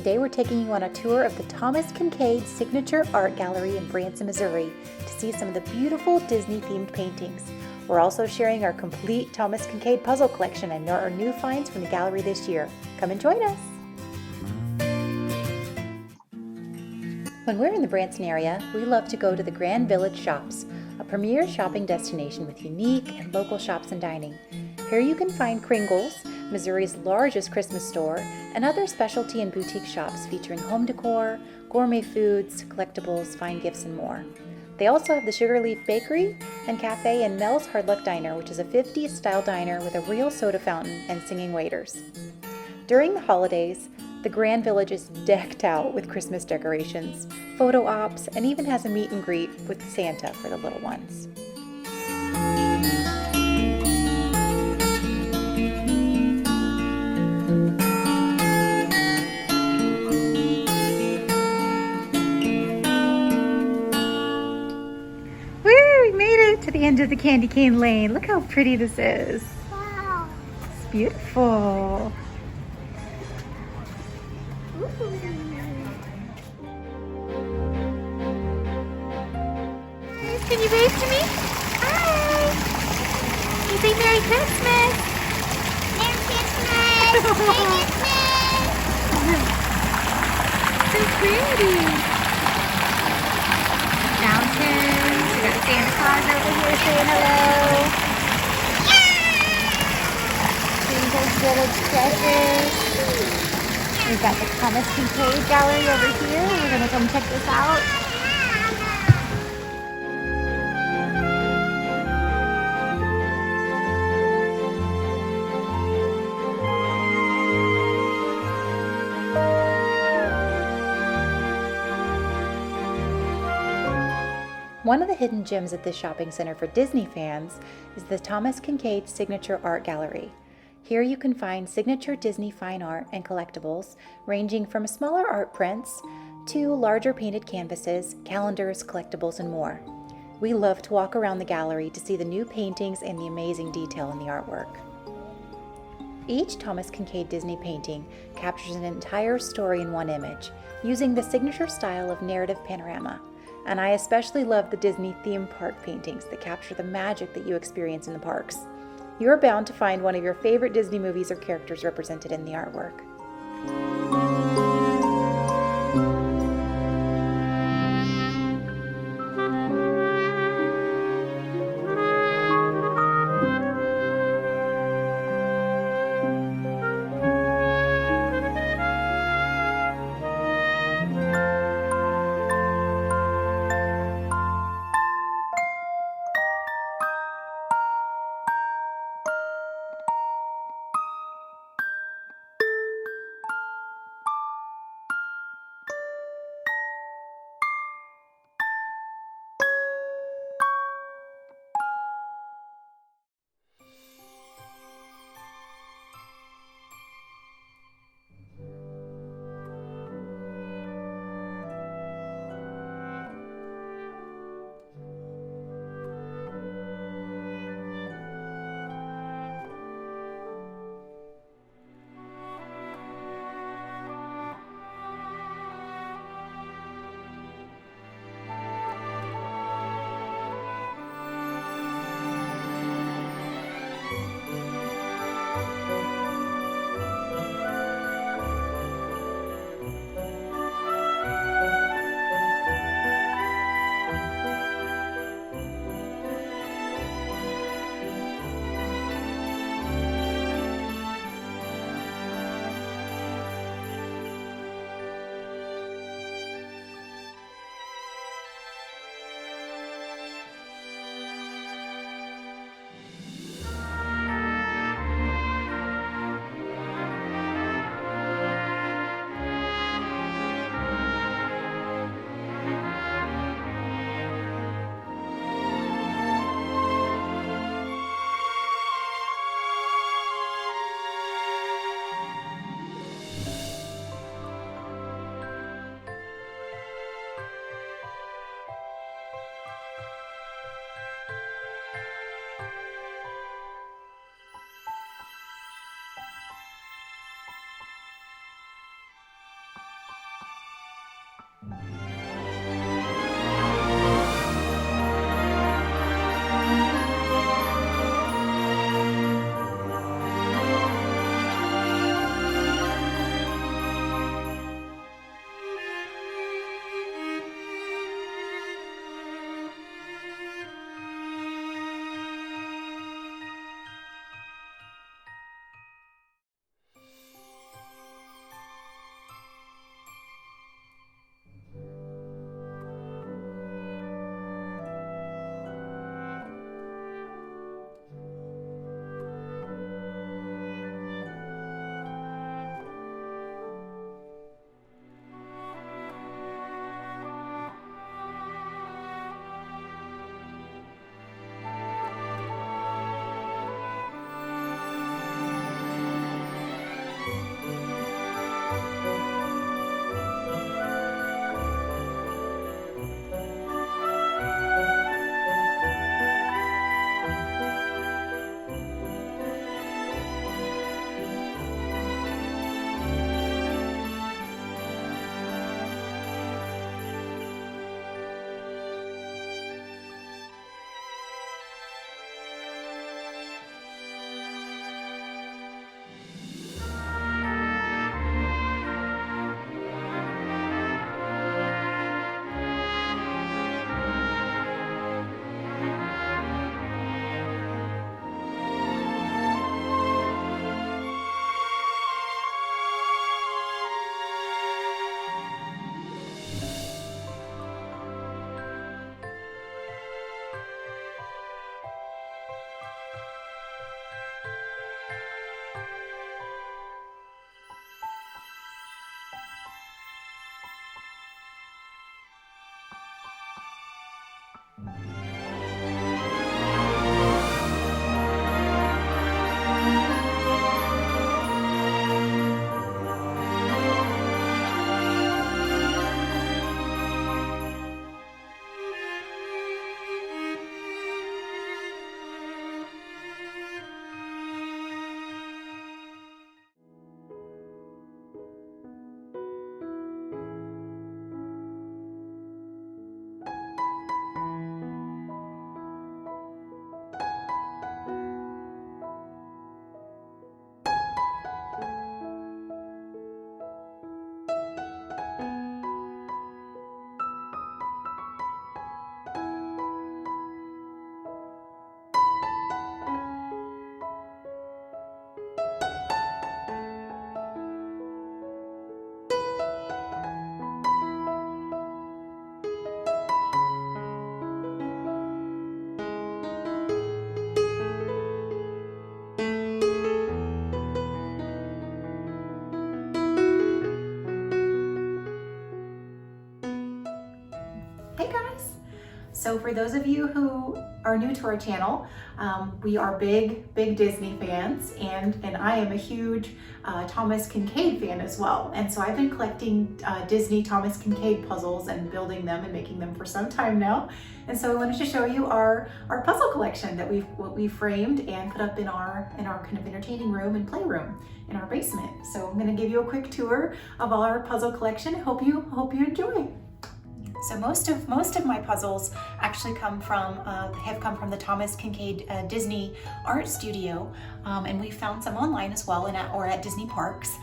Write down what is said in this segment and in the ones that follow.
Today we're taking you on a tour of the Thomas Kinkade Signature Art Gallery in Branson, Missouri to see some of the beautiful Disney-themed paintings. We're also sharing our complete Thomas Kinkade puzzle collection, and there are new finds from the gallery this year. Come and join us! When we're in the Branson area, we love to go to the Grand Village Shops, a premier shopping destination with unique and local shops and dining. Here you can find Kringle's, Missouri's largest Christmas store, and other specialty and boutique shops featuring home decor, gourmet foods, collectibles, fine gifts, and more. They also have the Sugar Leaf Bakery and Cafe and Mel's Hard Luck Diner, which is a 50s style diner with a real soda fountain and singing waiters. During the holidays, the Grand Village is decked out with Christmas decorations, photo ops, and even has a meet and greet with Santa for the little ones. Woo! We made it to the end of the candy cane lane. Look how pretty this is. Wow. It's beautiful. Can you wave to me? Hi! Can you say Merry Christmas? Merry Christmas! Merry Christmas! So pretty! Mountains. We got Santa Claus over here saying hello. Kringle's Village Treasures. We've got the Thomas Kinkade Gallery over here. We're going to come check this out. One of the hidden gems at this shopping center for Disney fans is the Thomas Kinkade Signature Art Gallery. Here you can find signature Disney fine art and collectibles ranging from smaller art prints to larger painted canvases, calendars, collectibles, and more. We love to walk around the gallery to see the new paintings and the amazing detail in the artwork. Each Thomas Kinkade Disney painting captures an entire story in one image, using the signature style of narrative panorama. And I especially love the Disney theme park paintings that capture the magic that you experience in the parks. You're bound to find one of your favorite Disney movies or characters represented in the artwork. So for those of you who are new to our channel, we are big Disney fans, and I am a huge Thomas Kinkade fan as well. And so I've been collecting Disney Thomas Kinkade puzzles and building them and making them for some time now. And so I wanted to show you our puzzle collection that we've framed and put up in our kind of entertaining room and playroom in our basement. So I'm going to give you a quick tour of our puzzle collection. Hope you enjoy. So most of my puzzles actually have come from the Thomas Kinkade Disney Art Studio, and we found some online as well or at Disney parks.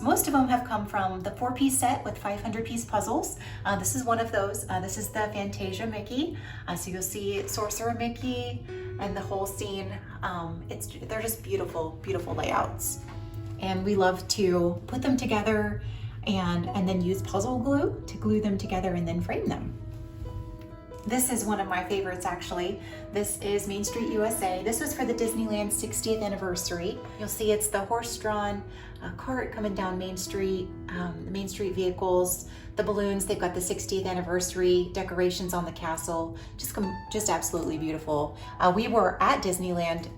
Most of them have come from the 4-piece set with 500-piece puzzles. This is one of those. This is the Fantasia Mickey. So you'll see Sorcerer Mickey and the whole scene. They're just beautiful layouts, and we love to put them together and then use puzzle glue to glue them together and then frame them. This is one of my favorites actually. This is Main Street USA. This was for the Disneyland 60th anniversary. You'll see it's the horse-drawn cart coming down Main Street, the Main Street vehicles, the balloons. They've got the 60th anniversary decorations on the castle. Just absolutely beautiful. We were at Disneyland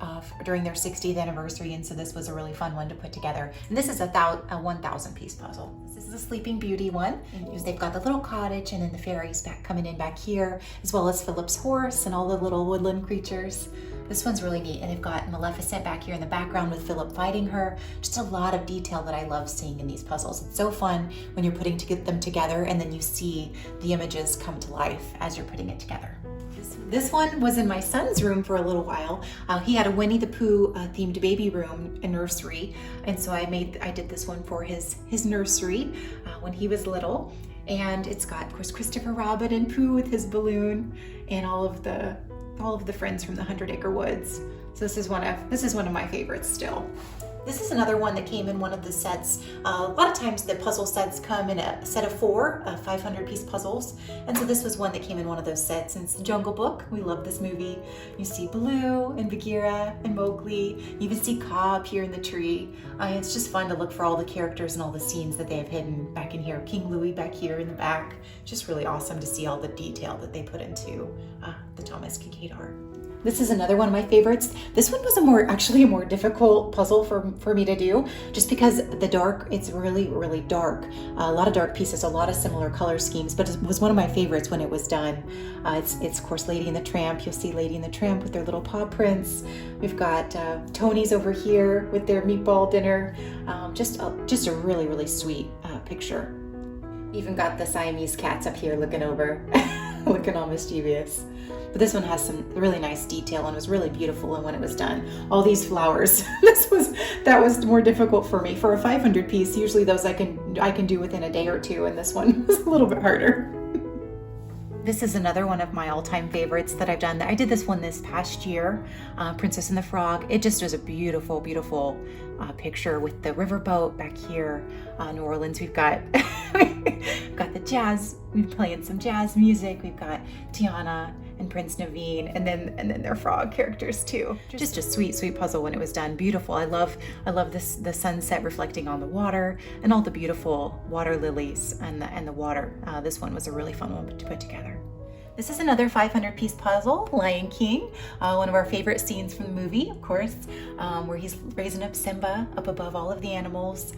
during their 60th anniversary, and so this was a really fun one to put together. And this is a 1,000-piece puzzle. This is the Sleeping Beauty one. And they've got the little cottage and then the fairies coming in back here, as well as Philip's horse and all the little woodland creatures. This one's really neat, and they've got Maleficent back here in the background with Philip fighting her. Just a lot of detail that I love seeing in these puzzles. It's so fun when you're putting them together and then you see the images come to life as you're putting it together. This one was in my son's room for a little while. He had a Winnie the Pooh themed baby room and nursery, and so I did this one for his nursery when he was little. And it's got, of course, Christopher Robin and Pooh with his balloon and all of the friends from the 100 Acre Woods. So this is one of my favorites still. This is another one that came in one of the sets. A lot of times the puzzle sets come in a set of 4 500-piece puzzles. And so this was one that came in one of those sets. And it's the Jungle Book. We love this movie. You see Baloo and Bagheera and Mowgli. You even see Kaa up here in the tree. It's just fun to look for all the characters and all the scenes that they have hidden back in here. King Louie back here in the back. Just really awesome to see all the detail that they put into the Thomas Kinkade art. This is another one of my favorites. This one was actually a more difficult puzzle for me to do, just because it's really dark. A lot of dark pieces, a lot of similar color schemes, but it was one of my favorites when it was done. It's of course Lady and the Tramp. You'll see Lady and the Tramp with their little paw prints. We've got Tony's over here with their meatball dinner. Just a really sweet picture. Even got the Siamese cats up here looking over, looking all mischievous. But this one has some really nice detail and was really beautiful. And when it was done, all these flowers, that was more difficult for me. For a 500-piece, usually those I can do within a day or two, and this one was a little bit harder. This is another one of my all-time favorites that I've done. I did this one this past year, Princess and the Frog. It just was a beautiful picture with the riverboat back here, New Orleans. We've got the jazz. We've been playing some jazz music. We've got Tiana and Prince Naveen, and then their frog characters too. Just a sweet puzzle when it was done. Beautiful. I love the sunset reflecting on the water and all the beautiful water lilies and the water. This one was a really fun one to put together. This is another 500-piece puzzle, Lion King, one of our favorite scenes from the movie, of course, where he's raising up Simba up above all of the animals.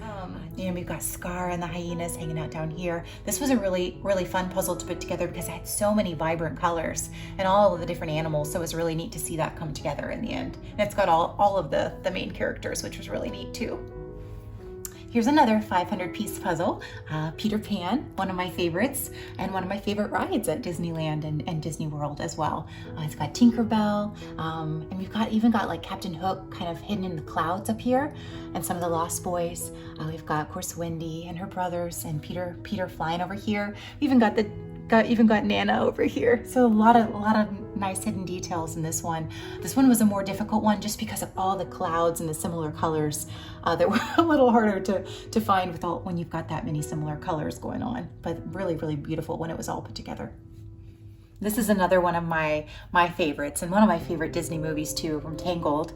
And we've got Scar and the hyenas hanging out down here. This was a really fun puzzle to put together because it had so many vibrant colors and all of the different animals, so it was really neat to see that come together in the end. And it's got all of the main characters, which was really neat too. Here's another 500-piece puzzle, Peter Pan, one of my favorites, and one of my favorite rides at Disneyland and Disney World as well. It's got Tinkerbell, and we've even got like Captain Hook kind of hidden in the clouds up here, and some of the Lost Boys. We've got, of course, Wendy and her brothers, and Peter flying over here. We even got Nana over here. So a lot of nice hidden details in this one. This one was a more difficult one just because of all the clouds and the similar colors that were a little harder to find when you've got that many similar colors going on. But really beautiful when it was all put together. This is another one of my favorites, and one of my favorite Disney movies too, from Tangled.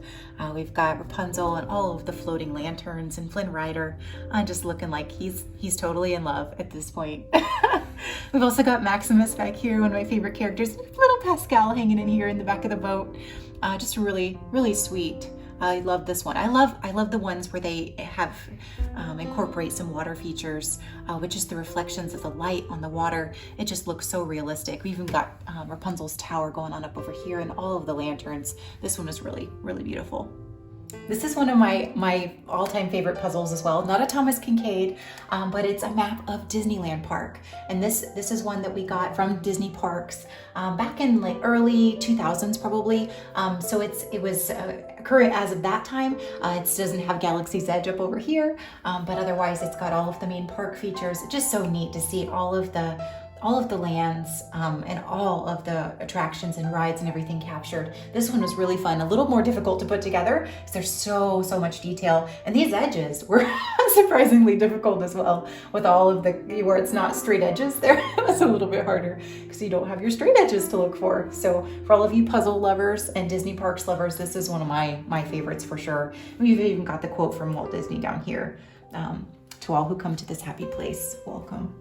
We've got Rapunzel and all of the floating lanterns, and Flynn Rider just looking like he's totally in love at this point. We've also got Maximus back here, one of my favorite characters. Little Pascal hanging in here in the back of the boat. Just really, really sweet. I love this one. I love the ones where they have incorporate some water features, which is the reflections of the light on the water. It just looks so realistic. We even got Rapunzel's tower going on up over here and all of the lanterns. This one is really, really beautiful. This is one of my all-time favorite puzzles as well. Not a Thomas Kinkade, but it's a map of Disneyland Park. And this is one that we got from Disney Parks back in like early 2000s probably. So it was current as of that time. It doesn't have Galaxy's Edge up over here, but otherwise it's got all of the main park features. It's just so neat to see all of the lands and all of the attractions and rides and everything captured. This one was really fun, a little more difficult to put together because there's so much detail, and these edges were surprisingly difficult as well, with all of the, where it's not straight edges there. It was a little bit harder because you don't have your straight edges to look for. So for all of you puzzle lovers and Disney Parks lovers, this is one of my favorites for sure. We've even got the quote from Walt Disney down here. To all who come to this happy place, welcome.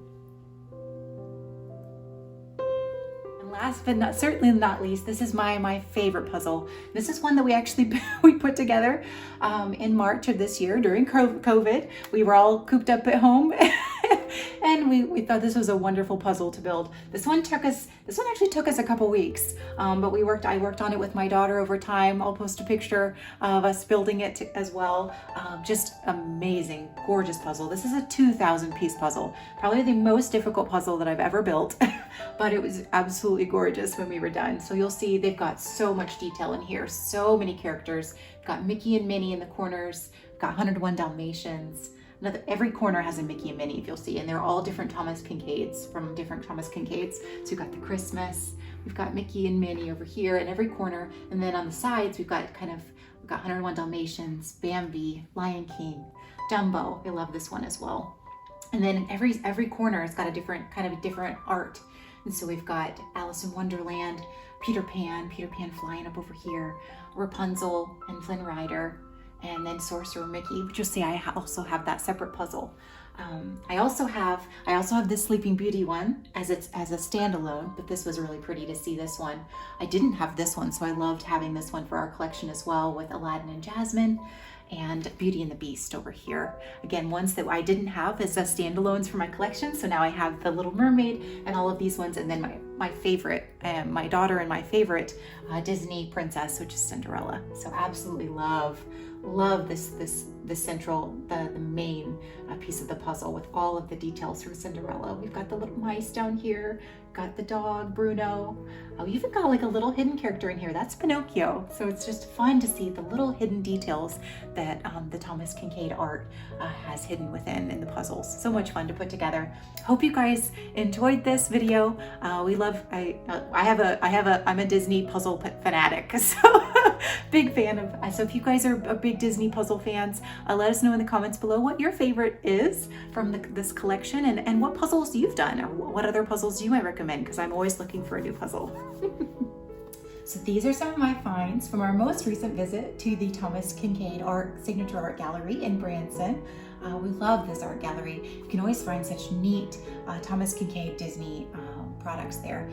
Last but certainly not least, this is my favorite puzzle. This is one that we put together in March of this year during COVID. We were all cooped up at home and we thought this was a wonderful puzzle to build. This one actually took us a couple weeks, but I worked on it with my daughter over time. I'll post a picture of us building it as well. Just amazing, gorgeous puzzle. This is a 2,000 piece puzzle, probably the most difficult puzzle that I've ever built, but it was absolutely gorgeous when we were done. So you'll see they've got so much detail in here, so many characters. We've got Mickey and Minnie in the corners. We've got 101 Dalmatians. Every corner has a Mickey and Minnie, if you'll see, and they're all different Thomas Kinkades from different Thomas Kinkades. So we've got the Christmas, we've got Mickey and Minnie over here in every corner, and then on the sides we've got 101 Dalmatians, Bambi, Lion King, Dumbo. I love this one as well. And then every corner has got a different art. And so we've got Alice in Wonderland, Peter Pan flying up over here, Rapunzel and Flynn Rider, and then Sorcerer Mickey, which you'll see I also have that separate puzzle. I also have this Sleeping Beauty one as a standalone, but this was really pretty to see this one. I didn't have this one, so I loved having this one for our collection as well, with Aladdin and Jasmine and Beauty and the Beast over here. Again, ones that I didn't have as standalones for my collection, so now I have the Little Mermaid and all of these ones, and then my favorite, my daughter and my favorite Disney princess, which is Cinderella. So absolutely love the main piece of the puzzle with all of the details from Cinderella. We've got the little mice down here, got the dog Bruno. We even got like a little hidden character in here. That's Pinocchio. So it's just fun to see the little hidden details that the Thomas Kinkade art has hidden within in the puzzles. So much fun to put together. Hope you guys enjoyed this video. I'm a Disney puzzle fanatic, so big fan of. So if you guys are big Disney puzzle fans, let us know in the comments below what your favorite is from this collection, and what puzzles you've done, or what other puzzles you might recommend, because I'm always looking for a new puzzle. So these are some of my finds from our most recent visit to the Thomas Kinkade Signature Art Gallery in Branson. We love this art gallery. You can always find such neat Thomas Kinkade Disney products there.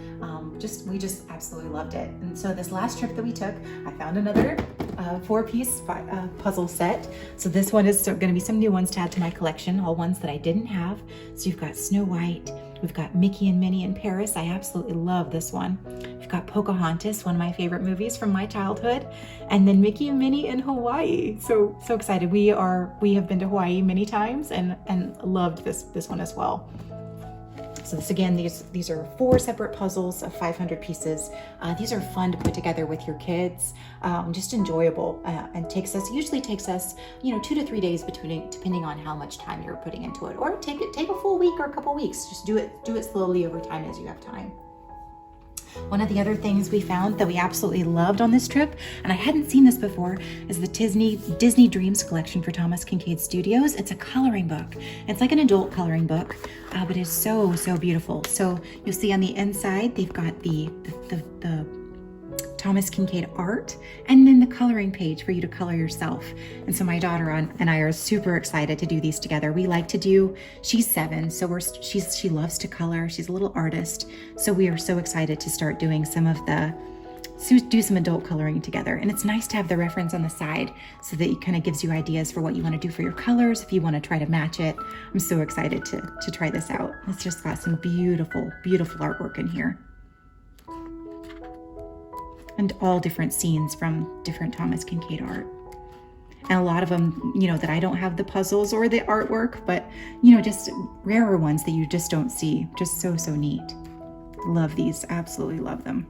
We just absolutely loved it. And so this last trip that we took, I found another 4-piece puzzle set. So this one is going to be some new ones to add to my collection, all ones that I didn't have. So you've got Snow White, we've got Mickey and Minnie in Paris. I absolutely love this one. We've got Pocahontas, one of my favorite movies from my childhood, and then Mickey and Minnie in Hawaii. So excited. We have been to Hawaii many times and loved this one as well. So this, again, these are 4 separate puzzles of 500 pieces. These are fun to put together with your kids, just enjoyable, and usually takes us 2 to 3 days depending on how much time you're putting into it, or take a full week or a couple weeks. Just do it slowly over time as you have time. One of the other things we found that we absolutely loved on this trip, and I hadn't seen this before, is the Disney Dreams collection for Thomas Kinkade Studios. It's a coloring book. It's like an adult coloring book, but it's so beautiful. So you'll see on the inside, they've got the Thomas Kinkade art, and then the coloring page for you to color yourself. And so my daughter and I are super excited to do these together. We like to do, she's 7, so she loves to color. She's a little artist. So we are so excited to start doing do some adult coloring together. And it's nice to have the reference on the side so that it kind of gives you ideas for what you want to do for your colors if you want to try to match it. I'm so excited to try this out. It's just got some beautiful, beautiful artwork in here. And all different scenes from different Thomas Kinkade art. And a lot of them, that I don't have the puzzles or the artwork, but, just rarer ones that you just don't see. Just so, so neat. Love these, absolutely love them.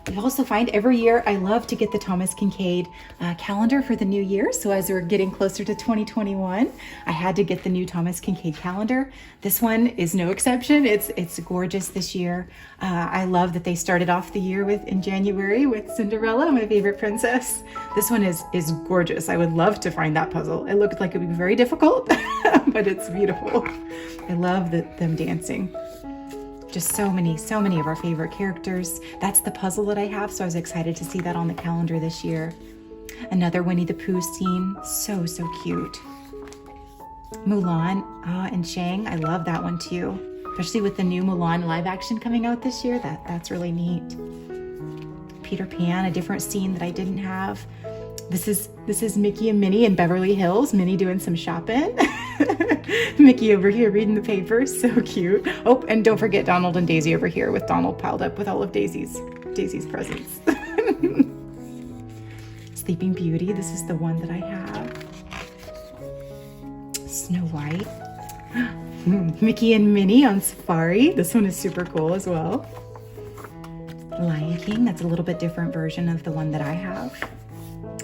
I also find every year I love to get the Thomas Kinkade calendar for the new year. So as we're getting closer to 2021, I had to get the new Thomas Kinkade calendar. This one is no exception. It's gorgeous this year. I love that they started off the year in January with Cinderella, my favorite princess. This one is gorgeous. I would love to find that puzzle. It looked like it would be very difficult, but it's beautiful. I love them dancing. Just so many of our favorite characters. That's the puzzle that I have, so I was excited to see that on the calendar this year. Another Winnie the Pooh scene, so, so cute. Mulan and Shang, I love that one too. Especially with the new Mulan live action coming out this year, that's really neat. Peter Pan, a different scene that I didn't have. This is Mickey and Minnie in Beverly Hills, Minnie doing some shopping. Mickey over here reading the paper, so cute. Oh, and don't forget Donald and Daisy over here with Donald piled up with all of Daisy's presents. Sleeping Beauty, this is the one that I have. Snow White. Mickey and Minnie on safari. This one is super cool as well. Lion King, that's a little bit different version of the one that I have.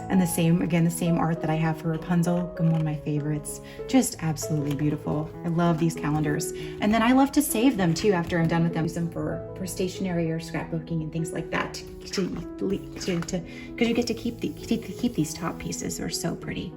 And the same art that I have for Rapunzel, one of my favorites. Just absolutely beautiful. I love these calendars. And then I love to save them too after I'm done with them. Use them for stationery or scrapbooking and things like that. Because you get to keep these top pieces. They're so pretty.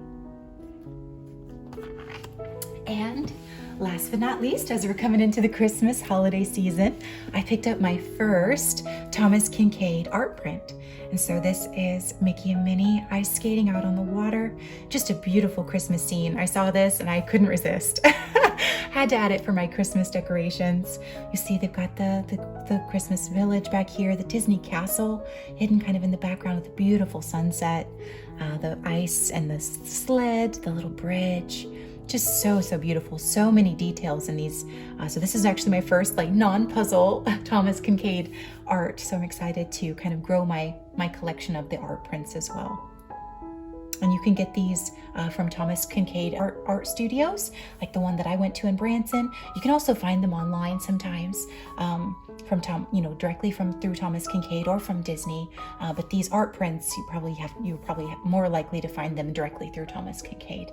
And last but not least, as we're coming into the Christmas holiday season, I picked up my first Thomas Kinkade art print. And so this is Mickey and Minnie ice skating out on the water. Just a beautiful Christmas scene. I saw this and I couldn't resist. Had to add it for my Christmas decorations. You see they've got the Christmas village back here, the Disney castle hidden kind of in the background with a beautiful sunset, the ice and the sled, the little bridge. Just so, so beautiful. So many details in these. So this is actually my first non-puzzle Thomas Kinkade art. So I'm excited to kind of grow my collection of the art prints as well. And you can get these from Thomas Kinkade art studios, like the one that I went to in Branson. You can also find them online sometimes directly through Thomas Kinkade or from Disney. But these art prints, you're probably more likely to find them directly through Thomas Kinkade.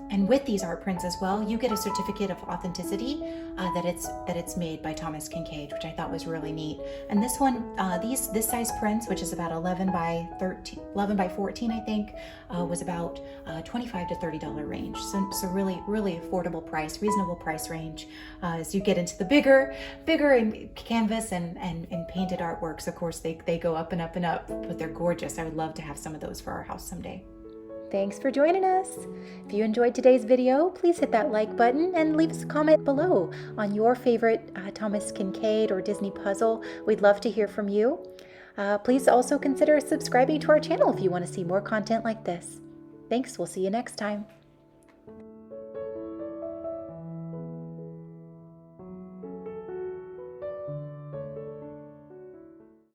And with these art prints as well, you get a certificate of authenticity that it's made by Thomas Kinkade, which I thought was really neat. And this one, this size prints, which is about 11 by 14, I think, was about $25 to $30 range. So really, really affordable price, reasonable price range. As you get into the bigger in canvas and painted artworks, of course, they go up and up and up, but they're gorgeous. I would love to have some of those for our house someday. Thanks for joining us. If you enjoyed today's video, please hit that like button and leave us a comment below on your favorite Thomas Kinkade or Disney puzzle. We'd love to hear from you. Please also consider subscribing to our channel if you want to see more content like this. Thanks, we'll see you next time.